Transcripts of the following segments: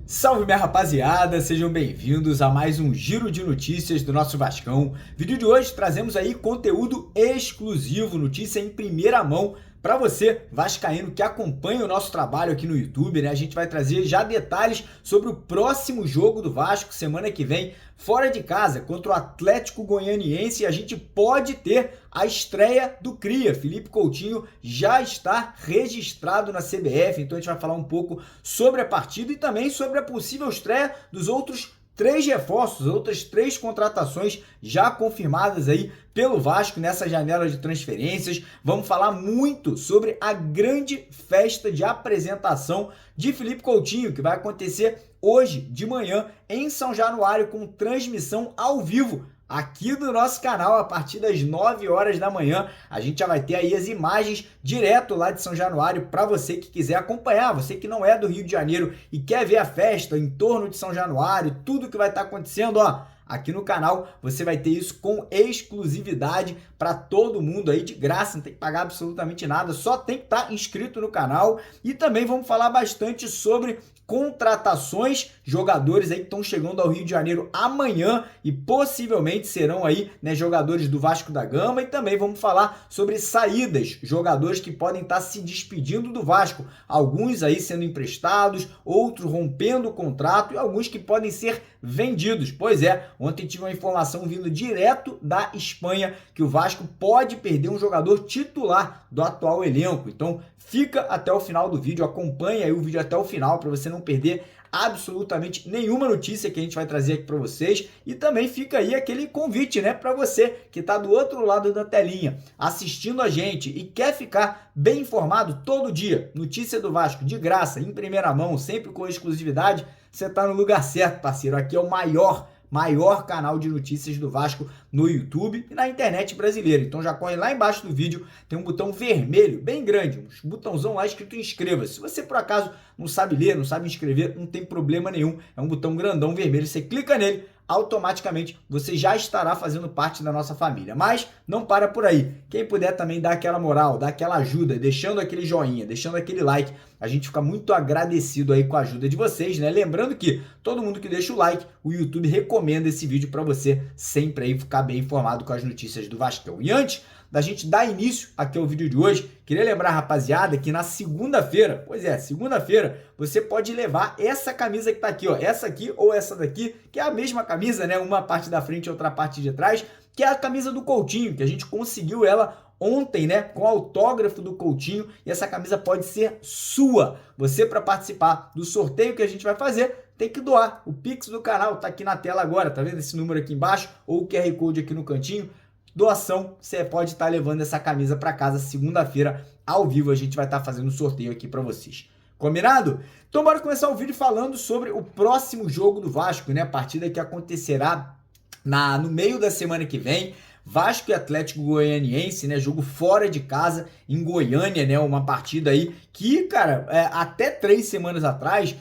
Salve minha rapaziada, sejam bem-vindos a mais um giro de notícias do nosso Vascão. Vídeo de hoje trazemos aí conteúdo exclusivo, notícia em primeira mão para você vascaíno que acompanha o nosso trabalho aqui no YouTube, né? A gente vai trazer já detalhes sobre o próximo jogo do Vasco semana que vem, fora de casa, contra o Atlético Goianiense, e a gente pode ter a estreia do Cria. Felipe Coutinho já está registrado na CBF, então a gente vai falar um pouco sobre a partida e também sobre a possível estreia dos outros 3 reforços, outras 3 contratações já confirmadas aí pelo Vasco nessa janela de transferências. Vamos falar muito sobre a grande festa de apresentação de Felipe Coutinho, que vai acontecer hoje de manhã em São Januário, com transmissão ao vivo aqui do nosso canal a partir das 9 horas da manhã. A gente já vai ter aí as imagens direto lá de São Januário para você que quiser acompanhar, você que não é do Rio de Janeiro e quer ver a festa em torno de São Januário, tudo que vai estar acontecendo, ó. Aqui no canal você vai ter isso com exclusividade para todo mundo aí, de graça, não tem que pagar absolutamente nada, só tem que estar inscrito no canal. E também vamos falar bastante sobre contratações, jogadores aí que estão chegando ao Rio de Janeiro amanhã e possivelmente serão aí, né, jogadores do Vasco da Gama. E também vamos falar sobre saídas, jogadores que podem estar se despedindo do Vasco, alguns aí sendo emprestados, outros rompendo o contrato e alguns que podem ser vendidos. Pois é, ontem tive uma informação vindo direto da Espanha que o Vasco pode perder um jogador titular do atual elenco. Então fica até o final do vídeo, acompanha aí o vídeo até o final para você não perder absolutamente nenhuma notícia que a gente vai trazer aqui para vocês. E também fica aí aquele convite, né, para você que está do outro lado da telinha assistindo a gente e quer ficar bem informado todo dia, notícia do Vasco de graça, em primeira mão, sempre com exclusividade, você está no lugar certo, parceiro. Aqui é o maior canal de notícias do Vasco no YouTube e na internet brasileira. Então já corre lá embaixo do vídeo, tem um botão vermelho, bem grande, um botãozão lá escrito inscreva-se. Se você por acaso não sabe ler, não sabe inscrever, não tem problema nenhum. É um botão grandão vermelho, você clica nele, automaticamente você já estará fazendo parte da nossa família. Mas não para por aí. Quem puder também dar aquela moral, dar aquela ajuda, deixando aquele joinha, deixando aquele like, a gente fica muito agradecido aí com a ajuda de vocês, né? Lembrando que todo mundo que deixa o like, o YouTube recomenda esse vídeo para você sempre aí ficar bem informado com as notícias do Vascão. E antes da gente dar início aqui ao vídeo de hoje, queria lembrar, rapaziada, que na segunda-feira, segunda-feira, você pode levar essa camisa que tá aqui, ó, essa aqui ou essa daqui, que é a mesma camisa, né? Uma parte da frente e outra parte de trás, que é a camisa do Coutinho, que a gente conseguiu ela ontem, né, com autógrafo do Coutinho, e essa camisa pode ser sua. Você, para participar do sorteio que a gente vai fazer, tem que doar. O Pix do canal tá aqui na tela agora, tá vendo esse número aqui embaixo, ou o QR Code aqui no cantinho. Doação, você pode estar levando essa camisa para casa segunda-feira, ao vivo, a gente vai estar fazendo o sorteio aqui para vocês. Combinado? Então bora começar o vídeo falando sobre o próximo jogo do Vasco, né? A partida que acontecerá no meio da semana que vem. Vasco e Atlético Goianiense, né? Jogo fora de casa em Goiânia, né? Uma partida aí que, cara, até 3 semanas atrás,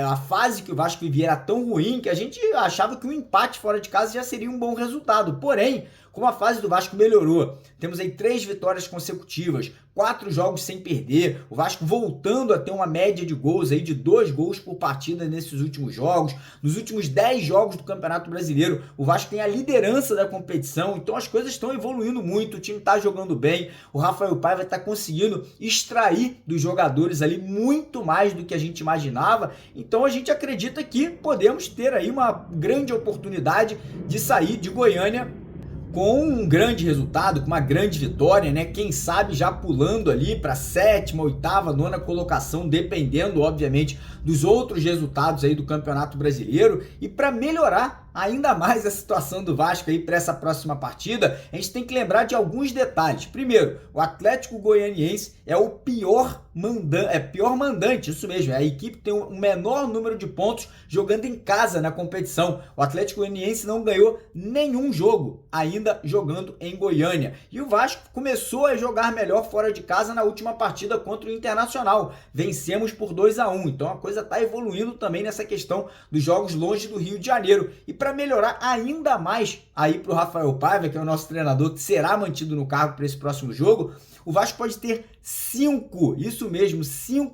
a fase que o Vasco vivia era tão ruim que a gente achava que um empate fora de casa já seria um bom resultado. Porém, como a fase do Vasco melhorou, temos aí 3 vitórias consecutivas, 4 jogos sem perder, o Vasco voltando a ter uma média de gols aí de 2 gols por partida nesses últimos jogos. Nos últimos 10 jogos do Campeonato Brasileiro, o Vasco tem a liderança da competição, então as coisas estão evoluindo muito, o time está jogando bem, o Rafael Paiva está conseguindo extrair dos jogadores ali muito mais do que a gente imaginava. Então a gente acredita que podemos ter aí uma grande oportunidade de sair de Goiânia com um grande resultado, com uma grande vitória, né? Quem sabe já pulando ali para 7ª, 8ª, 9ª colocação, dependendo, obviamente, dos outros resultados aí do Campeonato Brasileiro. E para melhorar ainda mais a situação do Vasco aí para essa próxima partida, a gente tem que lembrar de alguns detalhes. Primeiro, o Atlético Goianiense é o pior mandante, isso mesmo, a equipe tem o menor número de pontos jogando em casa na competição. O Atlético Goianiense não ganhou nenhum jogo ainda jogando em Goiânia. E o Vasco começou a jogar melhor fora de casa na última partida contra o Internacional. Vencemos por 2-1, então a coisa está evoluindo também nessa questão dos jogos longe do Rio de Janeiro. E para para melhorar ainda mais aí para o Rafael Paiva, que é o nosso treinador, que será mantido no cargo para esse próximo jogo, o Vasco pode ter 5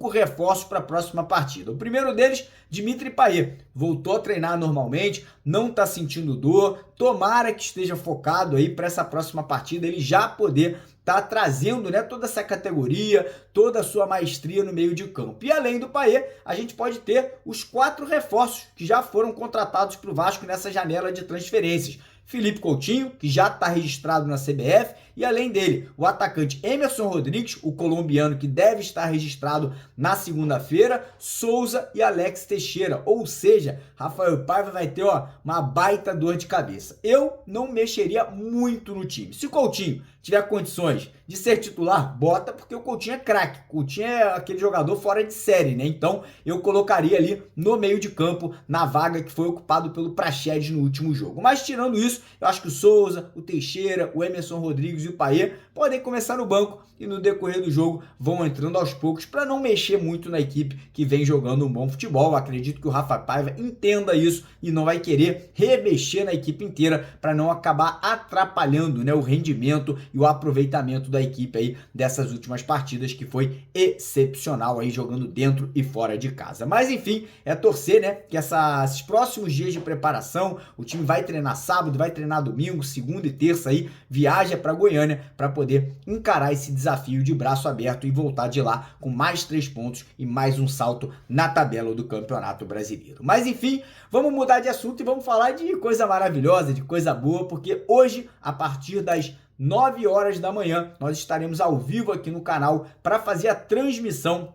reforços para a próxima partida. O primeiro deles, Dimitri Payet, voltou a treinar normalmente, não está sentindo dor, tomara que esteja focado aí para essa próxima partida, ele já poder tá trazendo, né, toda essa categoria, toda a sua maestria no meio de campo. E além do Payet, a gente pode ter os 4 reforços que já foram contratados para o Vasco nessa janela de transferências. Felipe Coutinho, que já está registrado na CBF, e além dele, o atacante Emerson Rodrigues, o colombiano que deve estar registrado na segunda-feira, Souza e Alex Teixeira. Ou seja, Rafael Paiva vai ter uma baita dor de cabeça. Eu não mexeria muito no time. Se o Coutinho tiver condições de ser titular, bota, porque o Coutinho é craque. O Coutinho é aquele jogador fora de série, né? Então, eu colocaria ali no meio de campo, na vaga que foi ocupado pelo Praxedes no último jogo. Mas, tirando isso, eu acho que o Souza, o Teixeira, o Emerson Rodrigues e o Payet podem começar no banco e no decorrer do jogo vão entrando aos poucos para não mexer muito na equipe que vem jogando um bom futebol. Eu acredito que o Rafa Paiva entenda isso e não vai querer remexer na equipe inteira para não acabar atrapalhando, né, o rendimento e o aproveitamento da equipe aí dessas últimas partidas, que foi excepcional aí jogando dentro e fora de casa. Mas enfim, é torcer, né, que esses próximos dias de preparação, o time vai treinar sábado, vai treinar domingo, segunda e terça aí, viaja para Goiânia para poder encarar esse desafio de braço aberto e voltar de lá com mais 3 pontos e mais um salto na tabela do Campeonato Brasileiro. Mas enfim, vamos mudar de assunto e vamos falar de coisa maravilhosa, de coisa boa, porque hoje, a partir das 9 horas da manhã, nós estaremos ao vivo aqui no canal para fazer a transmissão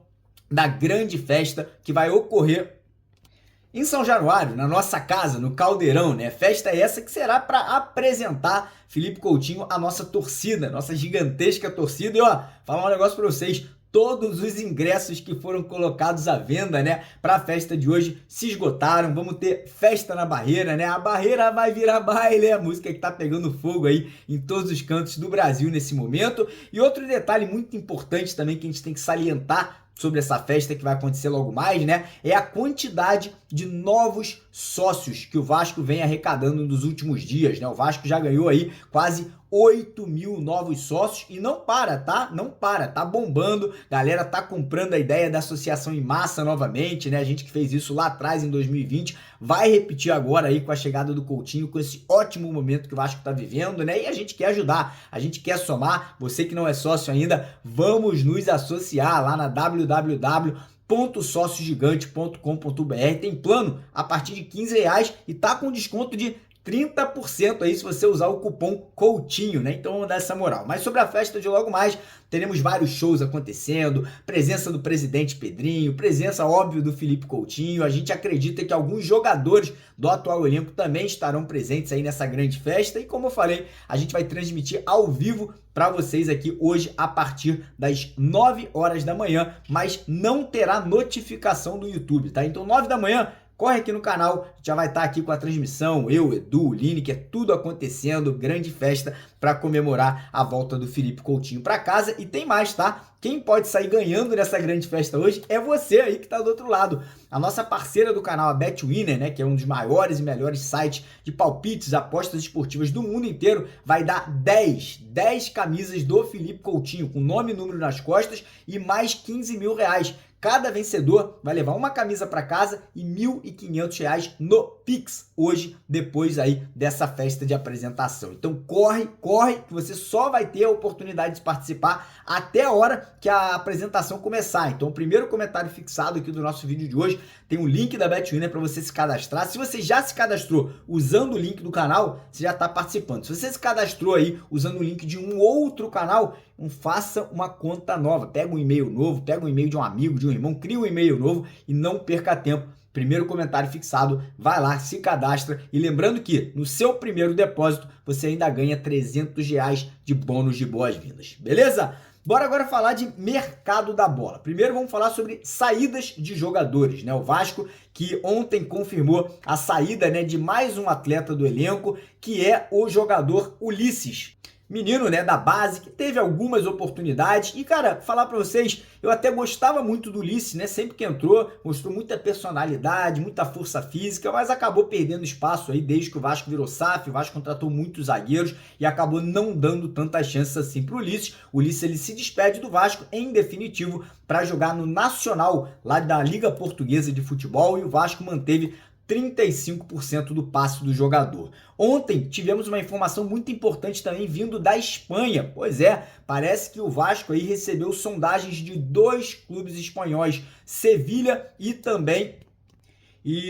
da grande festa que vai ocorrer em São Januário, na nossa casa, no Caldeirão, né? Festa essa que será para apresentar Felipe Coutinho à nossa torcida, nossa gigantesca torcida. E falar um negócio para vocês, todos os ingressos que foram colocados à venda, né, para a festa de hoje se esgotaram. Vamos ter festa na Barreira, né? A Barreira vai virar baile, é a música que tá pegando fogo aí em todos os cantos do Brasil nesse momento. E outro detalhe muito importante também que a gente tem que salientar sobre essa festa que vai acontecer logo mais, né, é a quantidade de novos sócios que o Vasco vem arrecadando nos últimos dias, né? O Vasco já ganhou aí quase 8 mil novos sócios e não para, tá? Não para, tá bombando, galera tá comprando a ideia da associação em massa novamente, né? A gente que fez isso lá atrás em 2020, vai repetir agora aí com a chegada do Coutinho, com esse ótimo momento que o Vasco tá vivendo, né? E a gente quer ajudar, a gente quer somar, você que não é sócio ainda, vamos nos associar lá na www.sociogigante.com.br, tem plano a partir de R$15 e tá com desconto de 30% aí se você usar o cupom COUTINHO, né? Então vamos dar essa moral. Mas sobre a festa de logo mais, teremos vários shows acontecendo, presença do presidente Pedrinho, presença, óbvio, do Felipe Coutinho. A gente acredita que alguns jogadores do atual elenco também estarão presentes aí nessa grande festa. E como eu falei, a gente vai transmitir ao vivo para vocês aqui hoje a partir das 9 horas da manhã, mas não terá notificação do YouTube, tá? Então 9 da manhã, corre aqui no canal, já vai estar aqui com a transmissão, eu, Edu, o Lineker, tudo acontecendo, grande festa para comemorar a volta do Felipe Coutinho para casa. E tem mais, tá? Quem pode sair ganhando nessa grande festa hoje é você aí que está do outro lado. A nossa parceira do canal, a BetWinner, né, que é um dos maiores e melhores sites de palpites, apostas esportivas do mundo inteiro, vai dar 10 camisas do Felipe Coutinho, com nome e número nas costas e mais R$15 mil. Cada vencedor vai levar uma camisa para casa e R$1.500 no Pix hoje, depois aí dessa festa de apresentação. Então corre, que você só vai ter a oportunidade de participar até a hora que a apresentação começar. Então o primeiro comentário fixado aqui do nosso vídeo de hoje tem um link da BetWinner para você se cadastrar. Se você já se cadastrou usando o link do canal, você já está participando. Se você se cadastrou aí usando o link de um outro canal, faça uma conta nova. Pega um e-mail novo, pega um e-mail de um amigo, de um irmão, cria um e-mail novo e não perca tempo. Primeiro comentário fixado, vai lá, se cadastra. E lembrando que no seu primeiro depósito você ainda ganha R$300 de bônus de boas-vindas. Beleza? Bora agora falar de mercado da bola. Primeiro vamos falar sobre saídas de jogadores, né? O Vasco que ontem confirmou a saída, né, de mais um atleta do elenco, que é o jogador Ulisses. menino, né, da base, que teve algumas oportunidades. E, cara, falar pra vocês, eu até gostava muito do Ulisses, né? Sempre que entrou, mostrou muita personalidade, muita força física, mas acabou perdendo espaço aí desde que o Vasco virou SAF. O Vasco contratou muitos zagueiros e acabou não dando tantas chances assim pro Ulisses. O Ulisses, ele se despede do Vasco em definitivo para jogar no Nacional, lá da Liga Portuguesa de Futebol, e o Vasco manteve 35% do passe do jogador. Ontem tivemos uma informação muito importante também vindo da Espanha. Pois é, parece que o Vasco aí recebeu sondagens de 2 clubes espanhóis, Sevilha e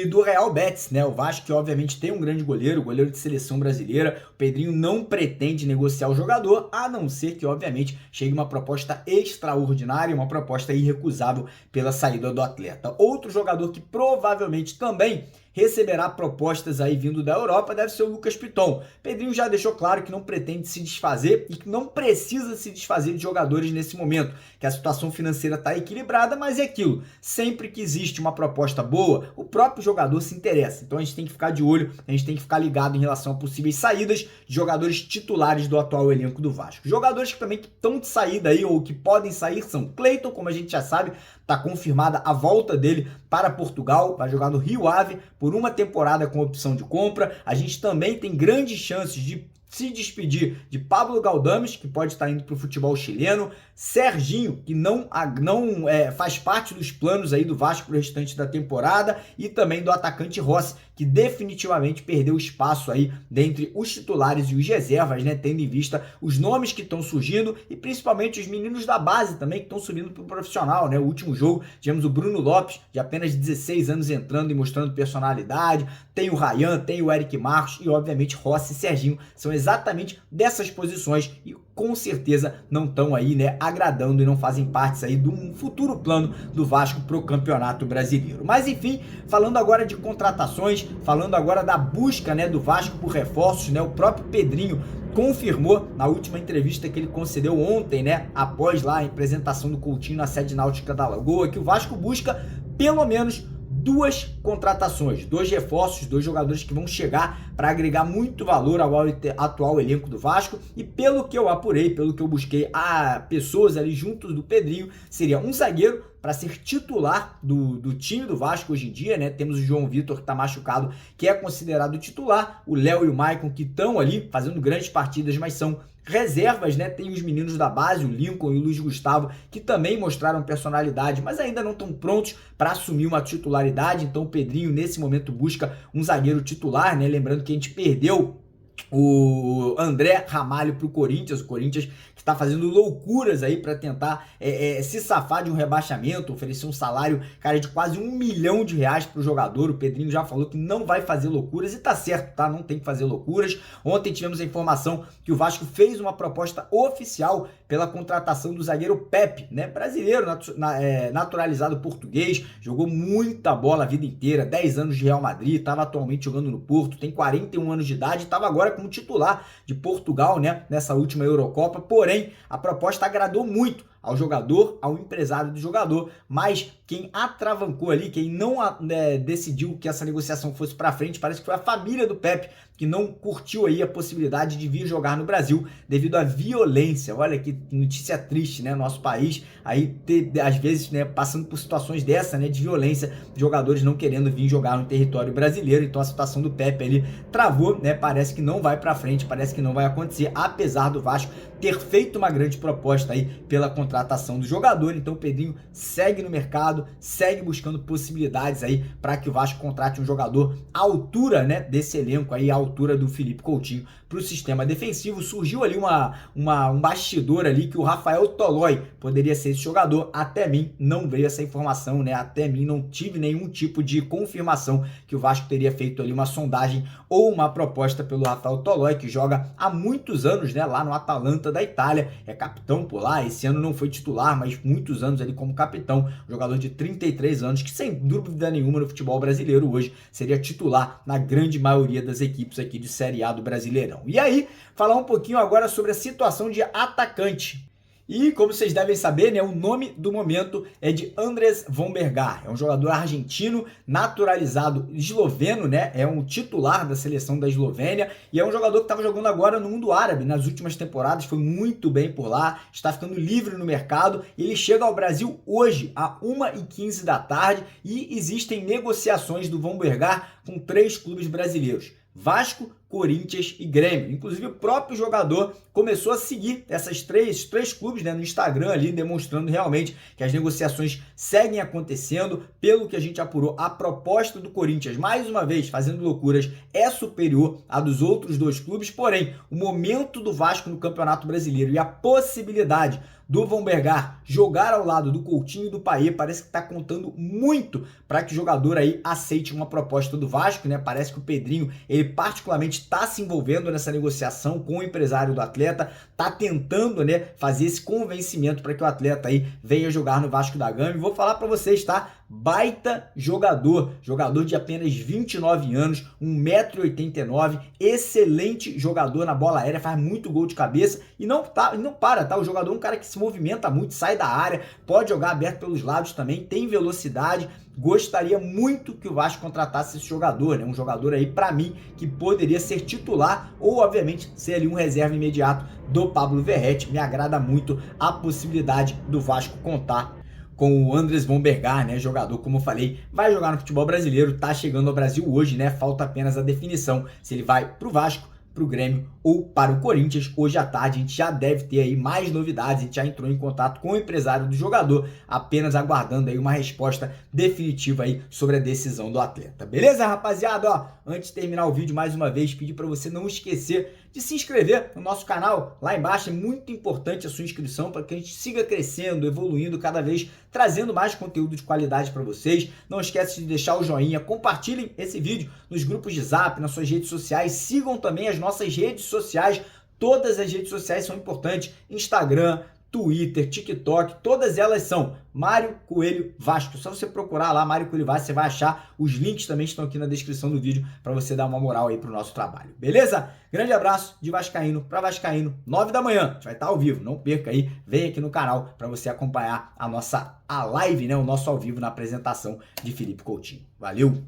do Real Betis, né? O Vasco, que obviamente tem um grande goleiro de seleção brasileira. O Pedrinho não pretende negociar o jogador, a não ser que, obviamente, chegue uma proposta extraordinária, uma proposta irrecusável pela saída do atleta. Outro jogador que provavelmente também receberá propostas aí vindo da Europa deve ser o Lucas Piton. Pedrinho já deixou claro que não pretende se desfazer e que não precisa se desfazer de jogadores nesse momento, que a situação financeira está equilibrada, mas é aquilo, sempre que existe uma proposta boa, o próprio jogador se interessa. Então a gente tem que ficar de olho, a gente tem que ficar ligado em relação a possíveis saídas de jogadores titulares do atual elenco do Vasco. Jogadores que também estão de saída aí ou que podem sair são Cleiton, como a gente já sabe, está confirmada a volta dele para Portugal, vai jogar no Rio Ave por uma temporada com opção de compra. A gente também tem grandes chances de se despedir de Pablo Galdames, que pode estar indo para o futebol chileno, Serginho, que não faz parte dos planos aí do Vasco para o restante da temporada, e também do atacante Rossi, que definitivamente perdeu espaço aí dentre os titulares e os reservas, né, tendo em vista os nomes que estão surgindo e principalmente os meninos da base também que estão subindo para o profissional, né? O último jogo tivemos o Bruno Lopes, de apenas 16 anos, entrando e mostrando personalidade, tem o Ryan, tem o Eric Marcos e obviamente Rossi e Serginho são exatamente dessas posições e com certeza não estão aí, né, agradando e não fazem parte aí de um futuro plano do Vasco pro Campeonato Brasileiro. Mas enfim, falando agora de contratações, falando agora da busca, né, do Vasco por reforços, né, o próprio Pedrinho confirmou na última entrevista que ele concedeu ontem, né, após lá a apresentação do Coutinho na sede náutica da Lagoa, que o Vasco busca pelo menos 2 contratações, 2 reforços, 2 jogadores que vão chegar para agregar muito valor ao atual elenco do Vasco. E pelo que eu apurei, pelo que eu busquei a pessoas ali juntos do Pedrinho, seria um zagueiro para ser titular do time do Vasco hoje em dia, né? Temos o João Vitor, que está machucado, que é considerado titular, o Léo e o Maicon, que estão ali fazendo grandes partidas, mas são reservas, né? Tem os meninos da base, o Lincoln e o Luiz Gustavo, que também mostraram personalidade, mas ainda não estão prontos para assumir uma titularidade. Então o Pedrinho nesse momento busca um zagueiro titular, né? Lembrando que a gente perdeu o André Ramalho para o Corinthians que está fazendo loucuras aí para tentar se safar de um rebaixamento, oferecer um salário, cara, de quase R$1 milhão para o jogador. O Pedrinho já falou que não vai fazer loucuras e tá certo, tá? Não tem que fazer loucuras. Ontem tivemos a informação que o Vasco fez uma proposta oficial pela contratação do zagueiro Pepe, né? Brasileiro, naturalizado português, jogou muita bola a vida inteira, 10 anos de Real Madrid, estava atualmente jogando no Porto, tem 41 anos de idade, estava agora como titular de Portugal, né? Nessa última Eurocopa, porém a proposta agradou muito ao jogador, ao empresário do jogador, mas quem atravancou ali, quem não decidiu que essa negociação fosse para frente, parece que foi a família do Pepe, que não curtiu aí a possibilidade de vir jogar no Brasil devido à violência. Olha que notícia triste, né? Nosso país aí às vezes, né, passando por situações dessa, né, de violência, jogadores não querendo vir jogar no território brasileiro. Então a situação do Pepe ali travou, né? Parece que não vai para frente, parece que não vai acontecer, apesar do Vasco ter feito uma grande proposta aí pela contratação do jogador. Então o Pedrinho segue no mercado, segue buscando possibilidades aí para que o Vasco contrate um jogador à altura, né, desse elenco aí, à altura do Felipe Coutinho para o sistema defensivo. Surgiu ali um bastidor ali que o Rafael Tolói poderia ser esse jogador. Até mim não veio essa informação, né? Até mim não tive nenhum tipo de confirmação que o Vasco teria feito ali uma sondagem ou uma proposta pelo Rafael Tolói, que joga há muitos anos, né, lá no Atalanta da Itália, é capitão por lá. Esse ano não foi titular, mas muitos anos ali como capitão, jogador de 33 anos, que sem dúvida nenhuma no futebol brasileiro hoje seria titular na grande maioria das equipes aqui de Série A do Brasileirão. E aí, falar um pouquinho agora sobre a situação de atacante. E como vocês devem saber, né, o nome do momento é de Andrés Vombergar. É um jogador argentino, naturalizado esloveno, né? É um titular da seleção da Eslovênia e é um jogador que estava jogando agora no mundo árabe. Nas últimas temporadas foi muito bem por lá, está ficando livre no mercado. Ele chega ao Brasil hoje, às 1h15 da tarde, e existem negociações do Vombergar com 3 clubes brasileiros: Vasco, Corinthians e Grêmio. Inclusive o próprio jogador começou a seguir esses três clubes, né, no Instagram ali, demonstrando realmente que as negociações seguem acontecendo. Pelo que a gente apurou, a proposta do Corinthians, mais uma vez fazendo loucuras, é superior à dos outros 2 clubes, porém o momento do Vasco no Campeonato Brasileiro e a possibilidade do Vombergar jogar ao lado do Coutinho e do Payet parece que está contando muito para que o jogador aí aceite uma proposta do Vasco, né? Parece que o Pedrinho, ele particularmente está se envolvendo nessa negociação com o empresário do atleta, está tentando, né, fazer esse convencimento para que o atleta aí venha jogar no Vasco da Gama. E vou falar para vocês, tá? Baita jogador de apenas 29 anos, 1,89 m, excelente jogador na bola aérea, faz muito gol de cabeça e não para, tá? O jogador é um cara que se movimenta muito, sai da área, pode jogar aberto pelos lados também, tem velocidade. Gostaria muito que o Vasco contratasse esse jogador, né? Um jogador aí, para mim, que poderia ser titular ou, obviamente, ser ali um reserva imediato do Pablo Verratti. Me agrada muito a possibilidade do Vasco contar com o Andrés Vombergar, né? Jogador, como eu falei, vai jogar no futebol brasileiro, tá chegando ao Brasil hoje, né? Falta apenas a definição se ele vai pro Vasco, pro Grêmio ou para o Corinthians. Hoje à tarde a gente já deve ter aí mais novidades, a gente já entrou em contato com o empresário do jogador, apenas aguardando aí uma resposta definitiva aí sobre a decisão do atleta. Beleza, rapaziada? Ó, antes de terminar o vídeo, mais uma vez, pedir para você não esquecer de se inscrever no nosso canal. Lá embaixo é muito importante a sua inscrição para que a gente siga crescendo, evoluindo cada vez, trazendo mais conteúdo de qualidade para vocês. Não esquece de deixar o joinha, compartilhem esse vídeo nos grupos de Zap, nas suas redes sociais, sigam também as nossas redes sociais. Todas as redes sociais são importantes: Instagram, Twitter, TikTok, todas elas são Mário Coelho Vasco. Só você procurar lá Mário Coelho Vasco, você vai achar. Os links também estão aqui na descrição do vídeo para você dar uma moral aí pro nosso trabalho. Beleza? Grande abraço de vascaíno para vascaíno, 9 da manhã. A gente vai estar ao vivo, não perca aí. Vem aqui no canal para você acompanhar a live, né, o nosso ao vivo na apresentação de Felipe Coutinho. Valeu!